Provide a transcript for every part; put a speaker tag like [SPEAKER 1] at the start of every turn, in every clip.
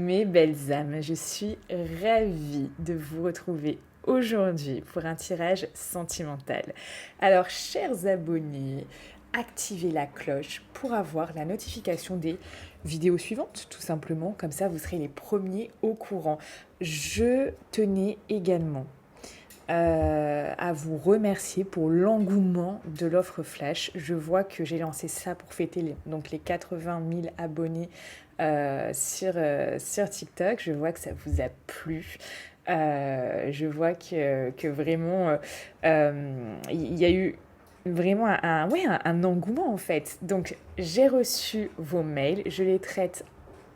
[SPEAKER 1] Mes belles âmes, je suis ravie de vous retrouver aujourd'hui pour un tirage sentimental. Alors, chers abonnés, activez la cloche pour avoir la notification des vidéos suivantes, tout simplement, comme ça vous serez les premiers au courant. Je tenais également à vous remercier pour l'engouement de l'offre Flash. Je vois que j'ai lancé ça pour fêter les 80 000 abonnés sur TikTok. Je vois que ça vous a plu. Je vois que vraiment, il y a eu vraiment un engouement en fait. Donc, j'ai reçu vos mails, je les traite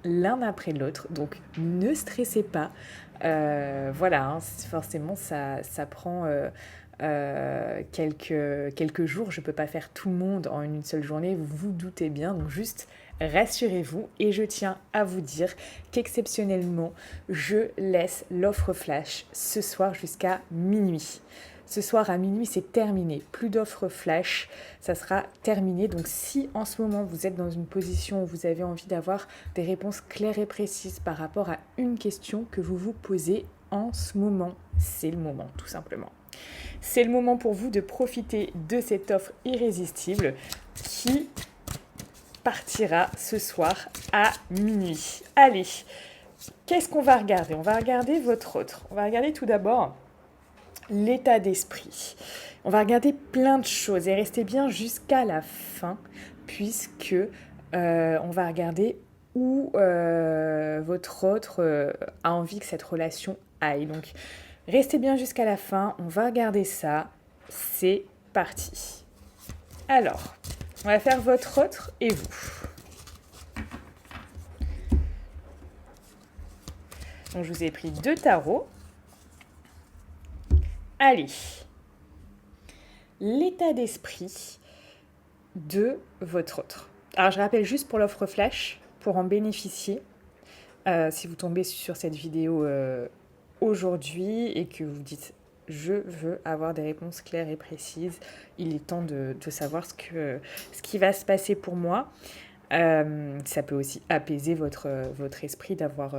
[SPEAKER 1] l'un après l'autre. Donc, ne stressez pas. Voilà, hein, forcément, ça prend quelques jours. Je ne peux pas faire tout le monde en une seule journée, vous vous doutez bien. Donc, juste rassurez-vous. Et je tiens à vous dire qu'exceptionnellement, je laisse l'offre flash ce soir jusqu'à minuit. Ce soir à minuit, c'est terminé. Plus d'offres flash, ça sera terminé. Donc si en ce moment vous êtes dans une position où vous avez envie d'avoir des réponses claires et précises par rapport à une question que vous vous posez en ce moment, c'est le moment tout simplement. C'est le moment pour vous de profiter de cette offre irrésistible qui partira ce soir à minuit. Allez, qu'est-ce qu'on va regarder? On va regarder votre autre. On va regarder tout d'abord l'état d'esprit. On va regarder plein de choses et restez bien jusqu'à la fin puisque on va regarder où votre autre a envie que cette relation aille. Donc restez bien jusqu'à la fin, on va regarder ça. C'est parti. Alors, on va faire votre autre et vous. Donc je vous ai pris 2 tarots. Allez, l'état d'esprit de votre autre. Alors je rappelle juste pour l'offre flash, pour en bénéficier, si vous tombez sur cette vidéo aujourd'hui et que vous dites je veux avoir des réponses claires et précises, il est temps de savoir ce qui va se passer pour moi. Ça peut aussi apaiser votre esprit d'avoir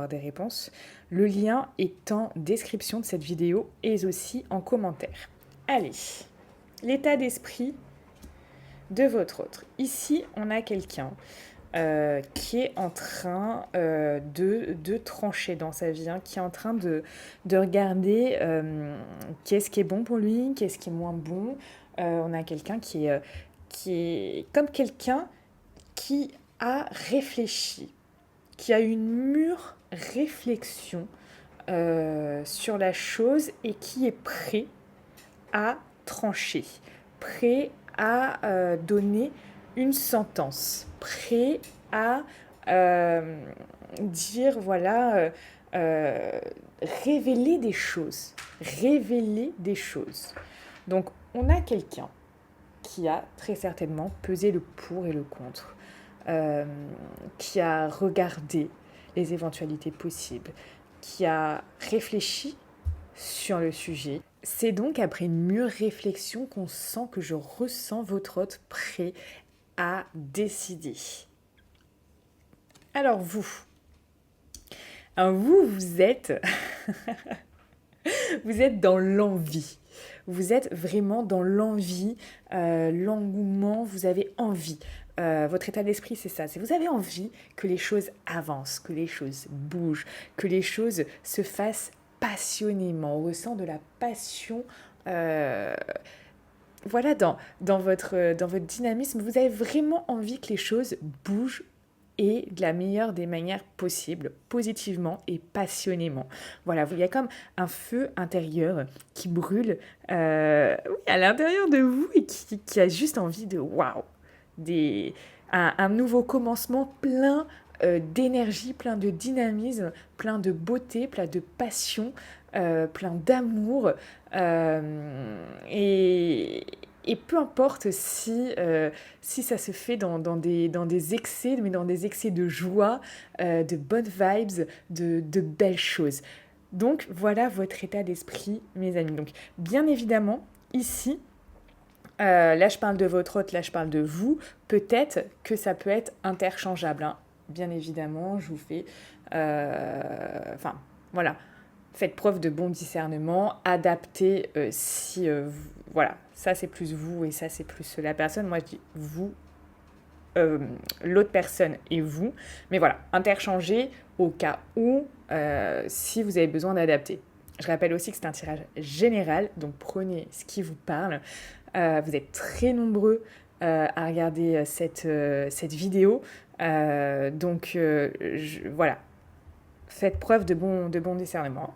[SPEAKER 1] des réponses. Le lien est en description de cette vidéo et aussi en commentaire. Allez, l'état d'esprit de votre autre. Ici, on a quelqu'un qui est en train de trancher dans sa vie, hein, qui est en train de regarder qu'est-ce qui est bon pour lui, qu'est-ce qui est moins bon. On a quelqu'un qui est comme quelqu'un qui a réfléchi, qui a une mûre réflexion sur la chose et qui est prêt à trancher, prêt à donner une sentence, prêt à dire, voilà, révéler des choses, révéler des choses. Donc, on a quelqu'un qui a très certainement pesé le pour et le contre, qui a regardé les éventualités possibles, qui a réfléchi sur le sujet. C'est donc après une mûre réflexion qu'on sent que je ressens votre hôte prêt à décider. Alors vous êtes vous êtes dans l'envie. Vous êtes vraiment dans l'envie, l'engouement, vous avez envie. Votre état d'esprit, c'est ça. C'est vous avez envie que les choses avancent, que les choses bougent, que les choses se fassent passionnément. On ressent de la passion. Voilà, dans votre dynamisme, vous avez vraiment envie que les choses bougent et de la meilleure des manières possibles, positivement et passionnément. Voilà, il y a comme un feu intérieur qui brûle à l'intérieur de vous et qui a juste envie de waouh, un nouveau commencement plein d'énergie, plein de dynamisme, plein de beauté, plein de passion, plein d'amour. Et peu importe si ça se fait dans des excès, mais dans des excès de joie, de bonnes vibes, de belles choses. Donc voilà votre état d'esprit, mes amis. Donc bien évidemment, ici, là je parle de votre hôte, là je parle de vous, peut-être que ça peut être interchangeable, hein. bien évidemment, je vous fais... Enfin, voilà. Faites preuve de bon discernement, adaptez si... voilà, ça c'est plus vous et ça c'est plus la personne. Moi je dis vous, l'autre personne et vous. Mais voilà, interchangez au cas où si vous avez besoin d'adapter. Je rappelle aussi que c'est un tirage général, donc prenez ce qui vous parle. Vous êtes très nombreux à regarder cette vidéo. Voilà, faites preuve de bon discernement.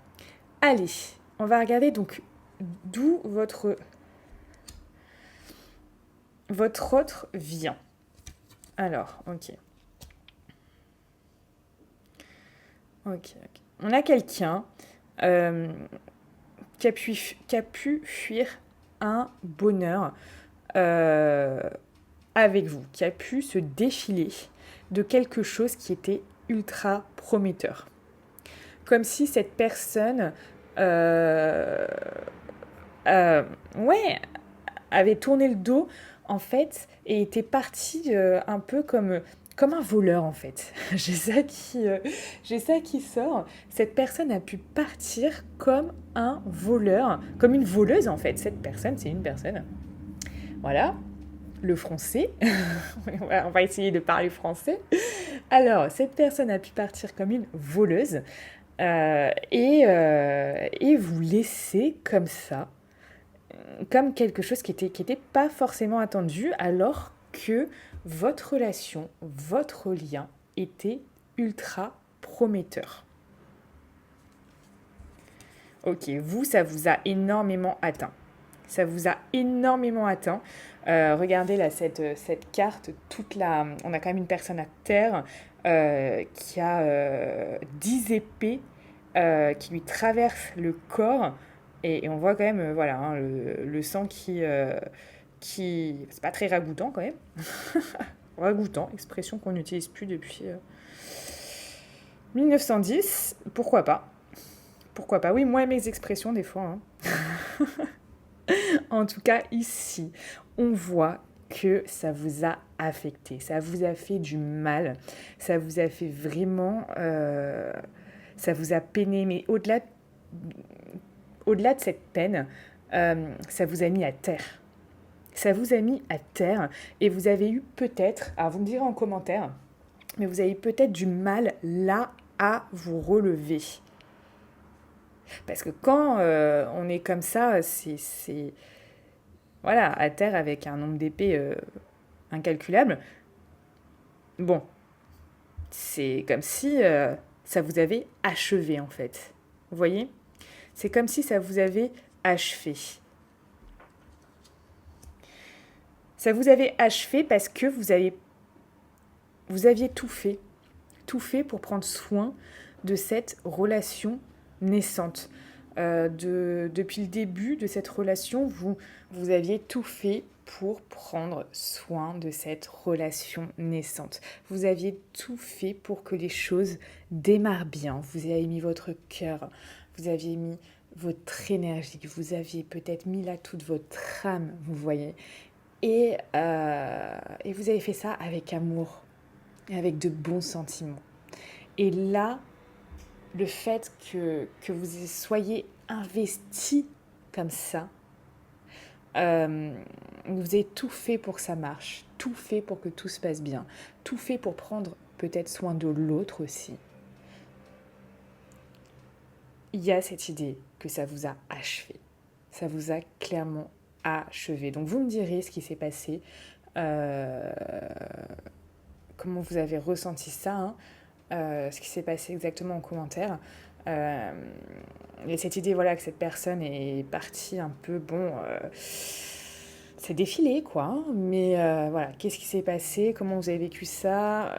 [SPEAKER 1] Allez, on va regarder donc d'où votre autre vient. Alors, ok. On a quelqu'un qui a pu fuir un bonheur avec vous, qui a pu se défiler de quelque chose qui était ultra prometteur. Comme si cette personne avait tourné le dos en fait et était partie un peu comme un voleur en fait. J'ai ça qui sort. Cette personne a pu partir comme un voleur, comme une voleuse en fait. Cette personne, c'est une personne. Voilà, le français. On va essayer de parler français. Alors, cette personne a pu partir comme une voleuse et vous laisser comme ça, comme quelque chose qui était pas forcément attendu, alors que votre relation, votre lien était ultra prometteur. Ok, vous, ça vous a énormément atteint. Ça vous a énormément atteint. Regardez là, cette carte, on a quand même une personne à terre qui a 10 épées qui lui traversent le corps. Et on voit quand même voilà, hein, le sang qui... C'est pas très ragoûtant quand même. Ragoûtant, expression qu'on n'utilise plus depuis 1910. Pourquoi pas? Pourquoi pas? Oui, moi, mes expressions des fois. Hein. En tout cas, ici, on voit que ça vous a affecté, ça vous a fait du mal, ça vous a fait vraiment... ça vous a peiné, mais au-delà de cette peine, ça vous a mis à terre. Ça vous a mis à terre et vous avez eu peut-être, alors vous me direz en commentaire, mais vous avez peut-être du mal là à vous relever. Parce que quand on est comme ça, c'est voilà, à terre avec un nombre d'épées incalculable, bon, c'est comme si ça vous avait achevé en fait. Vous voyez? C'est comme si ça vous avait achevé. Ça vous avait achevé parce que vous aviez tout fait pour prendre soin de cette relation naissante. Depuis le début de cette relation, vous aviez tout fait pour prendre soin de cette relation naissante. Vous aviez tout fait pour que les choses démarrent bien. Vous avez mis votre cœur, vous aviez mis votre énergie, vous aviez peut-être mis là toute votre âme, vous voyez. Et vous avez fait ça avec amour, avec de bons sentiments. Et là, le fait que vous soyez investi comme ça, vous avez tout fait pour que ça marche, tout fait pour que tout se passe bien, tout fait pour prendre peut-être soin de l'autre aussi. Il y a cette idée que ça vous a achevé, ça vous a clairement achevé. Donc vous me direz ce qui s'est passé, comment vous avez ressenti ça, hein, ce qui s'est passé exactement en commentaire. Et cette idée, voilà, que cette personne est partie un peu, c'est défilé, quoi. Hein, mais voilà, qu'est-ce qui s'est passé? Comment vous avez vécu ça?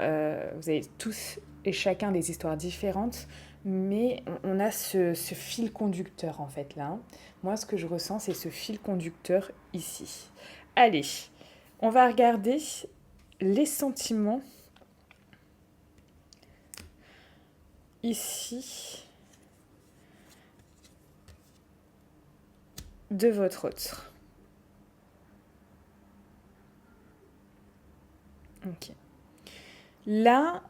[SPEAKER 1] Vous avez tous et chacun des histoires différentes, mais on a ce fil conducteur, en fait, là. Hein. Moi, ce que je ressens, c'est ce fil conducteur ici. Allez, on va regarder les sentiments ici de votre autre. Ok. Là,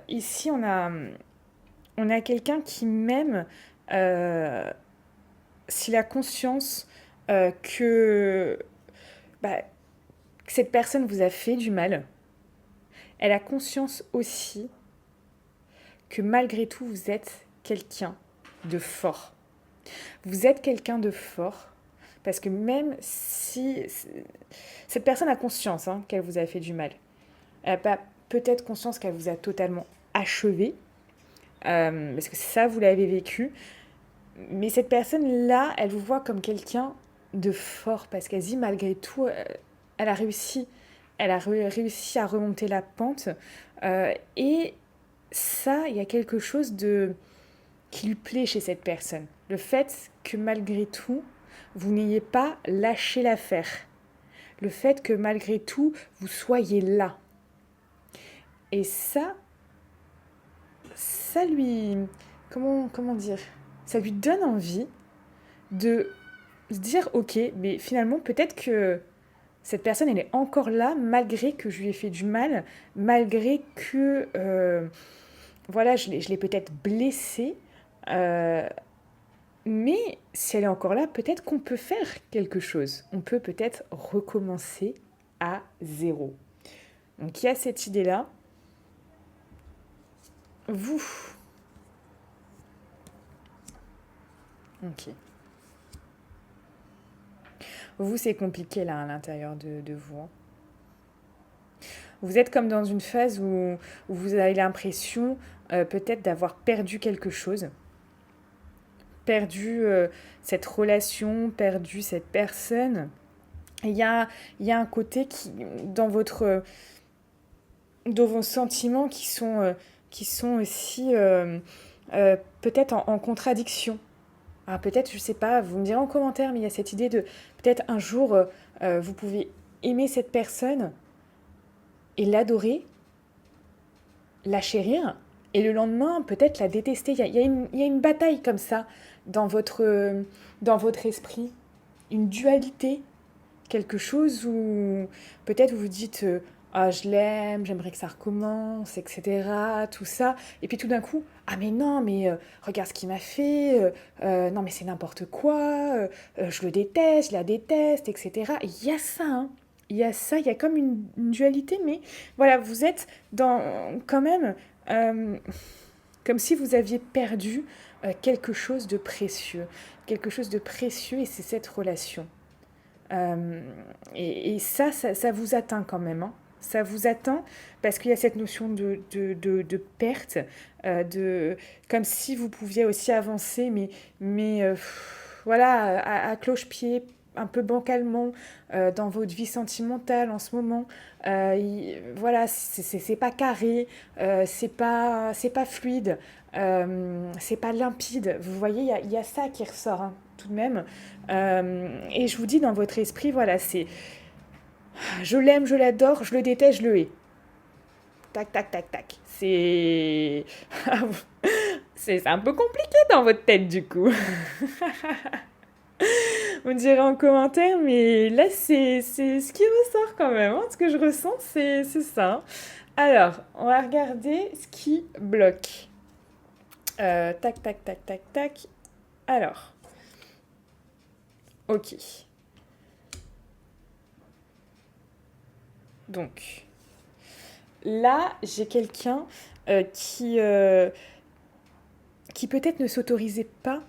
[SPEAKER 1] ici, on a quelqu'un qui m'aime s'il a conscience que, bah, que cette personne vous a fait du mal. Elle a conscience aussi que malgré tout, vous êtes quelqu'un de fort. Vous êtes quelqu'un de fort parce que même si cette personne a conscience qu'elle vous a fait du mal, elle n'a pas peut-être conscience qu'elle vous a totalement achevé, parce que ça, vous l'avez vécu. Mais cette personne-là, elle vous voit comme quelqu'un de fort parce qu'elle dit malgré tout, elle a réussi. Elle a réussi à remonter la pente. Et ça, il y a quelque chose de qui lui plaît chez cette personne. Le fait que malgré tout, vous n'ayez pas lâché l'affaire. Le fait que malgré tout, vous soyez là. Et ça lui... comment dire? Ça lui donne envie de se dire, ok, mais finalement, peut-être que cette personne, elle est encore là, malgré que je lui ai fait du mal, malgré que, voilà, je l'ai peut-être blessée. Euh, mais si elle est encore là, peut-être qu'on peut faire quelque chose. On peut peut-être recommencer à zéro. Donc il y a cette idée-là. Vous. Ok. Vous, c'est compliqué là à l'intérieur de vous. Vous êtes comme dans une phase où vous avez l'impression peut-être d'avoir perdu quelque chose. Perdu cette relation, perdu cette personne. Et il y a un côté dans vos sentiments qui sont aussi peut-être en contradiction. Alors peut-être, je sais pas, vous me direz en commentaire, mais il y a cette idée de peut-être un jour, vous pouvez aimer cette personne et l'adorer, la chérir, et le lendemain, peut-être la détester. Il y a une bataille comme ça dans votre esprit, une dualité, quelque chose où peut-être vous vous dites ah, je l'aime, j'aimerais que ça recommence, etc. Tout ça. Et puis tout d'un coup, ah mais non, mais regarde ce qu'il m'a fait, non mais c'est n'importe quoi, je le déteste, je la déteste, etc. Il y a ça, hein. Il y a ça, il y a comme une dualité, mais voilà, vous êtes dans quand même euh, comme si vous aviez perdu quelque chose de précieux, et c'est cette relation. Euh, et ça vous atteint quand même. Hein. Ça vous atteint parce qu'il y a cette notion de perte, comme si vous pouviez aussi avancer, mais voilà, à cloche-pied, un peu bancalement dans votre vie sentimentale en ce moment. Voilà, c'est pas carré, c'est pas fluide, c'est pas limpide. Vous voyez, il y a ça qui ressort tout de même. Et je vous dis, dans votre esprit, voilà, c'est je l'aime, je l'adore, je le déteste, je le hais. Tac, tac, tac, tac. C'est un peu compliqué dans votre tête, du coup. Vous me direz en commentaire, mais là, c'est ce qui ressort quand même. Hein. Ce que je ressens, c'est ça. Alors, on va regarder ce qui bloque. Tac, tac, tac, tac, tac. Alors, ok. Donc, là, j'ai quelqu'un euh, qui, euh, qui peut-être ne s'autorisait pas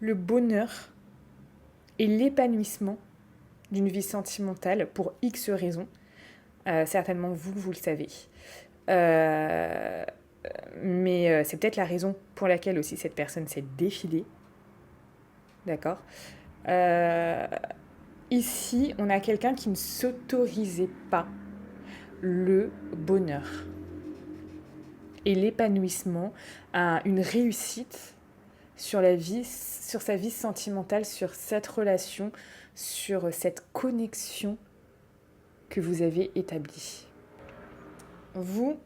[SPEAKER 1] le bonheur et l'épanouissement d'une vie sentimentale pour X raisons. Certainement, vous le savez. Euh, mais c'est peut-être la raison pour laquelle aussi cette personne s'est défilée. D'accord. Euh, Ici, on a quelqu'un qui ne s'autorisait pas le bonheur et l'épanouissement, une réussite sur la vie, sur sa vie sentimentale, sur cette relation, sur cette connexion que vous avez établie. Vous,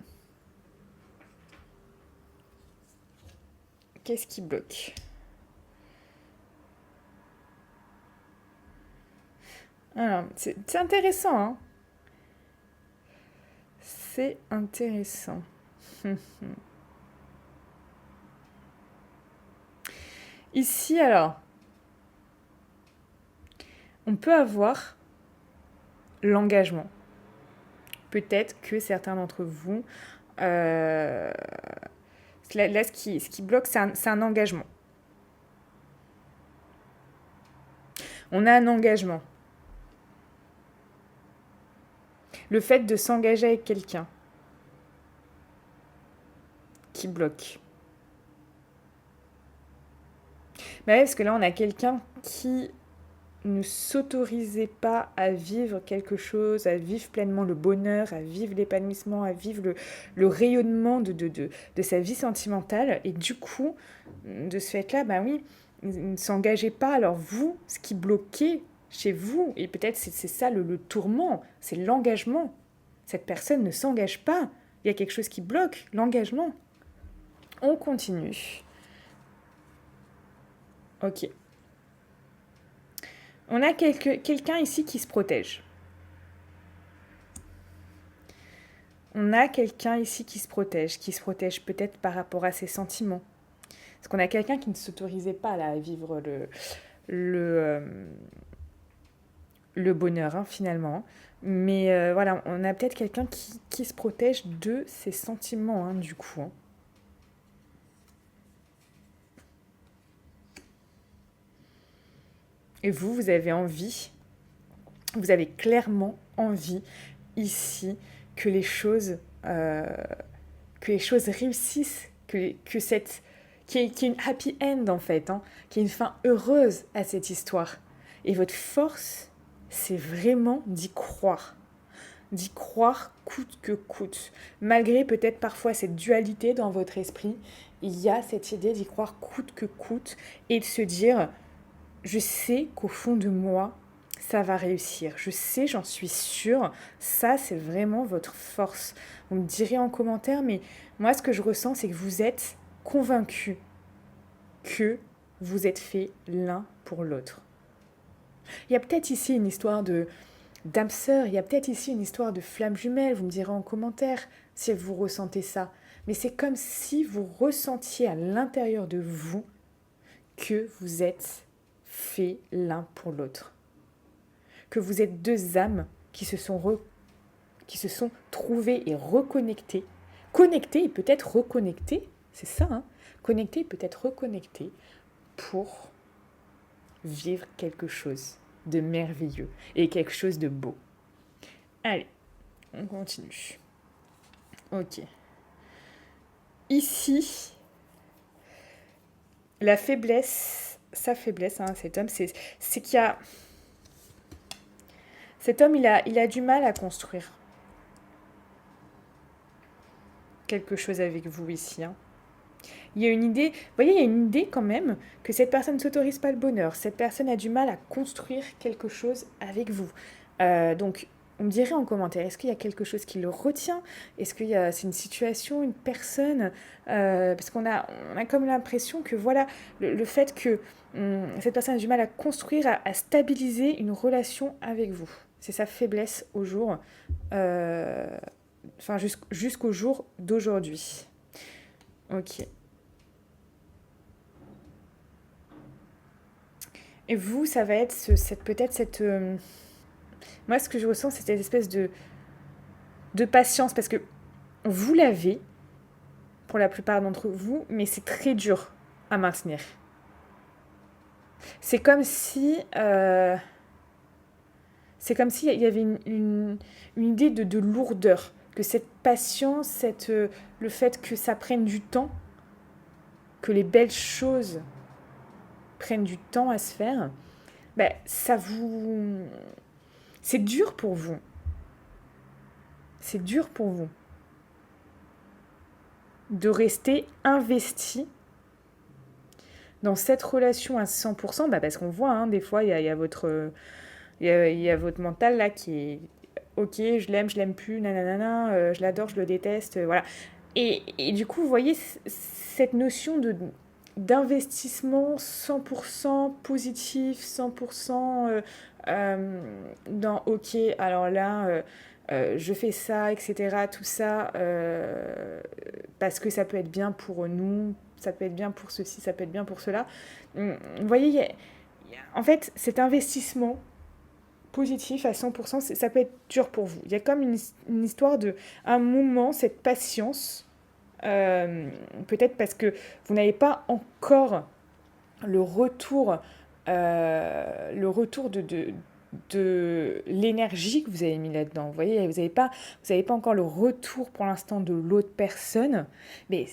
[SPEAKER 1] qu'est-ce qui bloque? Alors, c'est intéressant, hein. c'est intéressant. Ici, alors, on peut avoir l'engagement. Peut-être que certains d'entre vous, là, ce qui bloque, c'est un engagement. On a un engagement. Le fait de s'engager avec quelqu'un qui bloque. Mais ouais, parce que là, on a quelqu'un qui ne s'autorisait pas à vivre quelque chose, à vivre pleinement le bonheur, à vivre l'épanouissement, à vivre le rayonnement de sa vie sentimentale. Et du coup, de ce fait-là, bah oui, il ne s'engageait pas. Alors vous, ce qui bloquait chez vous, et peut-être c'est ça le tourment, c'est l'engagement. Cette personne ne s'engage pas. Il y a quelque chose qui bloque, l'engagement. On continue. Ok. On a quelqu'un ici qui se protège. On a quelqu'un ici qui se protège peut-être par rapport à ses sentiments. Parce qu'on a quelqu'un qui ne s'autorisait pas là, à vivre le bonheur, hein, finalement. Mais voilà, on a peut-être quelqu'un qui se protège de ses sentiments, hein, du coup. Hein. Et vous avez envie, vous avez clairement envie ici que les choses réussissent, qu'il y ait une happy end en fait, hein, qu'il y ait une fin heureuse à cette histoire. Et votre force, c'est vraiment d'y croire coûte que coûte. Malgré peut-être parfois cette dualité dans votre esprit, il y a cette idée d'y croire coûte que coûte et de se dire, je sais qu'au fond de moi, ça va réussir. Je sais, j'en suis sûre. Ça, c'est vraiment votre force. Vous me direz en commentaire, mais moi, ce que je ressens, c'est que vous êtes convaincus que vous êtes faits l'un pour l'autre. Il y a peut-être ici une histoire d'âme sœur, il y a peut-être ici une histoire de flamme jumelle, vous me direz en commentaire si vous ressentez ça. Mais c'est comme si vous ressentiez à l'intérieur de vous que vous êtes faits l'un pour l'autre. Que vous êtes deux âmes qui se sont trouvées et reconnectées. Connectées et peut-être reconnectées, c'est ça, hein, connectées et peut-être reconnectées pour vivre quelque chose de merveilleux et quelque chose de beau. Allez, on continue. Ok. Ici, la faiblesse, sa faiblesse, hein, cet homme, c'est qu'il y a... Cet homme, il a du mal à construire quelque chose avec vous ici. Hein. Il y a une idée, vous voyez, il y a une idée quand même que cette personne ne s'autorise pas le bonheur. Cette personne a du mal à construire quelque chose avec vous. Donc, on me dirait en commentaire, est-ce qu'il y a quelque chose qui le retient? Est-ce que c'est une situation, une personne? Parce qu'on a comme l'impression que voilà, le fait que cette personne a du mal à construire, à stabiliser une relation avec vous. C'est sa faiblesse au jour, enfin jusqu'au jour d'aujourd'hui. Ok. Et vous, ça va être peut-être cette... moi, ce que je ressens, c'est cette espèce de patience, parce que vous l'avez, pour la plupart d'entre vous, mais c'est très dur à maintenir. C'est comme si... c'est comme s'il y avait une idée de lourdeur, que cette patience, le fait que ça prenne du temps, que les belles choses prennent du temps à se faire, ben, ça vous... C'est dur pour vous. C'est dur pour vous de rester investi dans cette relation à 100%, bah parce qu'on voit, hein, des fois, il y a votre mental là qui est ok, je l'aime plus, nanana, je l'adore, je le déteste, voilà. Et du coup, vous voyez cette notion d'investissement 100% positif, 100% dans ok, alors là, je fais ça, etc. Tout ça, parce que ça peut être bien pour nous, ça peut être bien pour ceci, ça peut être bien pour cela. Vous voyez, en fait, cet investissement positif à 100%, ça peut être dur pour vous. Il y a comme une histoire de un moment, cette patience, peut-être parce que vous n'avez pas encore le retour de l'énergie que vous avez mis là-dedans. Vous voyez, vous n'avez pas encore le retour pour l'instant de l'autre personne, mais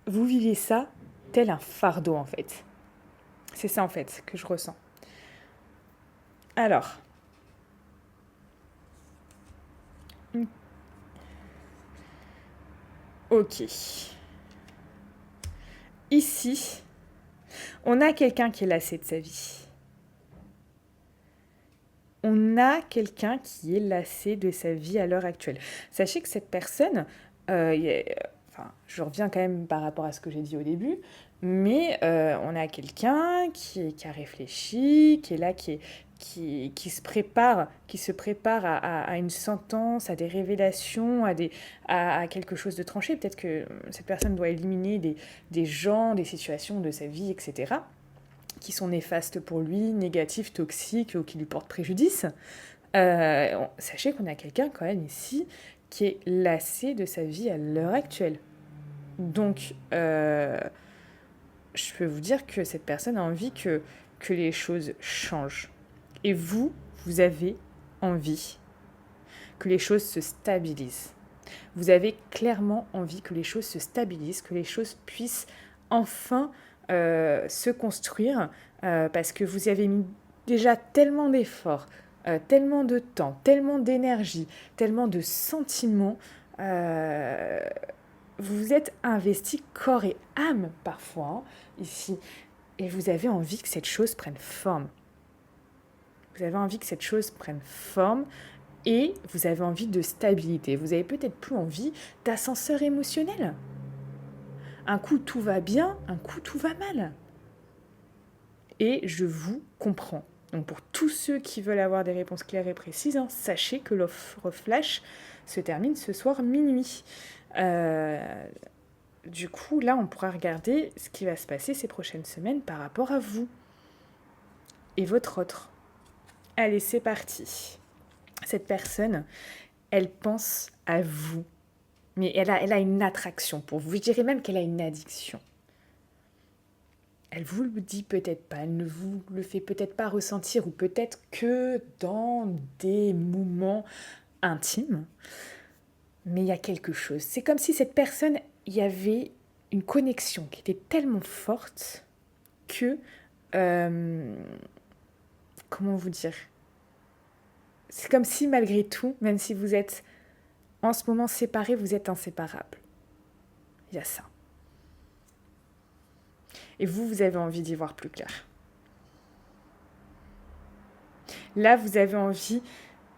[SPEAKER 1] vous vivez ça tel un fardeau en fait. C'est ça en fait que je ressens. Alors, ok. Ici, on a quelqu'un qui est lassé de sa vie. On a quelqu'un qui est lassé de sa vie à l'heure actuelle. Sachez que cette personne, je reviens quand même par rapport à ce que j'ai dit au début, mais on a quelqu'un qui a réfléchi, qui est là, qui se prépare à une sentence, à des révélations, à quelque chose de tranché. Peut-être que cette personne doit éliminer des gens, des situations de sa vie, etc., qui sont néfastes pour lui, négatifs, toxiques, ou qui lui portent préjudice. Sachez qu'on a quelqu'un quand même ici qui est lassé de sa vie à l'heure actuelle. Donc, je peux vous dire que cette personne a envie que les choses changent. Et vous avez envie que les choses se stabilisent. Vous avez clairement envie que les choses se stabilisent, que les choses puissent enfin se construire, parce que vous y avez mis déjà tellement d'efforts, tellement de temps, tellement d'énergie, tellement de sentiments. Vous vous êtes investi corps et âme parfois ici, et vous avez envie que cette chose prenne forme. Vous avez envie que cette chose prenne forme et vous avez envie de stabilité. Vous avez peut-être plus envie d'ascenseur émotionnel. Un coup tout va bien, un coup tout va mal. Et je vous comprends. Donc pour tous ceux qui veulent avoir des réponses claires et précises, sachez que l'offre flash se termine ce soir minuit. Du coup, là, on pourra regarder ce qui va se passer ces prochaines semaines par rapport à vous et votre autre. Allez, c'est parti. Cette personne, elle pense à vous. Mais elle a une attraction pour vous. Je dirais même qu'elle a une addiction. Elle vous le dit peut-être pas, elle ne vous le fait peut-être pas ressentir, ou peut-être que dans des moments intimes. Mais il y a quelque chose. C'est comme si cette personne, il y avait une connexion qui était tellement forte que... comment vous dire ? C'est comme si malgré tout, même si vous êtes en ce moment séparés, vous êtes inséparables. Il y a ça. Et vous avez envie d'y voir plus clair. Là, vous avez envie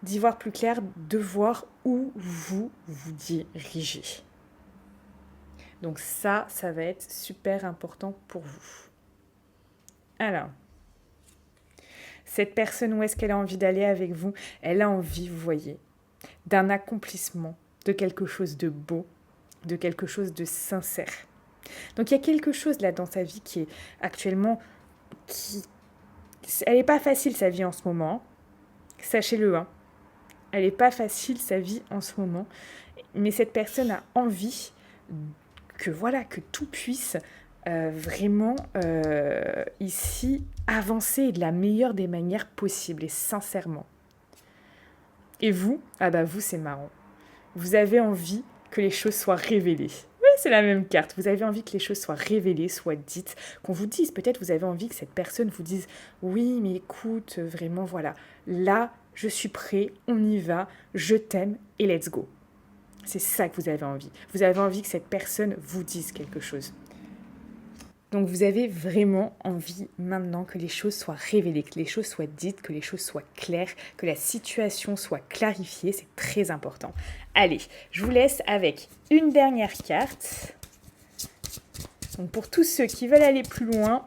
[SPEAKER 1] d'y voir plus clair, de voir où vous vous dirigez. Donc ça va être super important pour vous. Alors, cette personne, où est-ce qu'elle a envie d'aller avec vous ? Elle a envie, vous voyez, d'un accomplissement, de quelque chose de beau, de quelque chose de sincère. Donc il y a quelque chose là dans sa vie qui est actuellement... Elle n'est pas facile sa vie en ce moment, sachez-le. Elle n'est pas facile sa vie en ce moment, mais cette personne a envie que tout puisse vraiment ici avancer de la meilleure des manières possibles et sincèrement. Et vous, vous c'est marrant. Vous avez envie que les choses soient révélées. Oui, c'est la même carte. Vous avez envie que les choses soient révélées, soient dites, qu'on vous dise. Peut-être vous avez envie que cette personne vous dise « Oui, mais écoute, vraiment, voilà. Là, je suis prêt, on y va, je t'aime et let's go. » C'est ça que vous avez envie. Vous avez envie que cette personne vous dise quelque chose. Donc vous avez vraiment envie maintenant que les choses soient révélées, que les choses soient dites, que les choses soient claires, que la situation soit clarifiée. C'est très important. Allez, je vous laisse avec une dernière carte. Donc pour tous ceux qui veulent aller plus loin,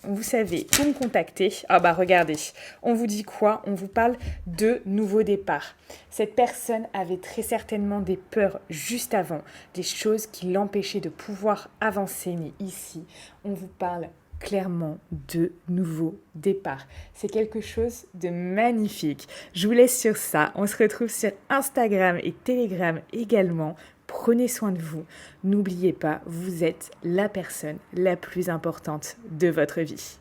[SPEAKER 1] vous savez où me contacter. Ah bah regardez, on vous dit quoi? On vous parle de nouveau départ. Cette personne avait très certainement des peurs juste avant, des choses qui l'empêchaient de pouvoir avancer. Mais ici, on vous parle clairement de nouveau départ. C'est quelque chose de magnifique. Je vous laisse sur ça. On se retrouve sur Instagram et Telegram également. Prenez soin de vous. N'oubliez pas, vous êtes la personne la plus importante de votre vie.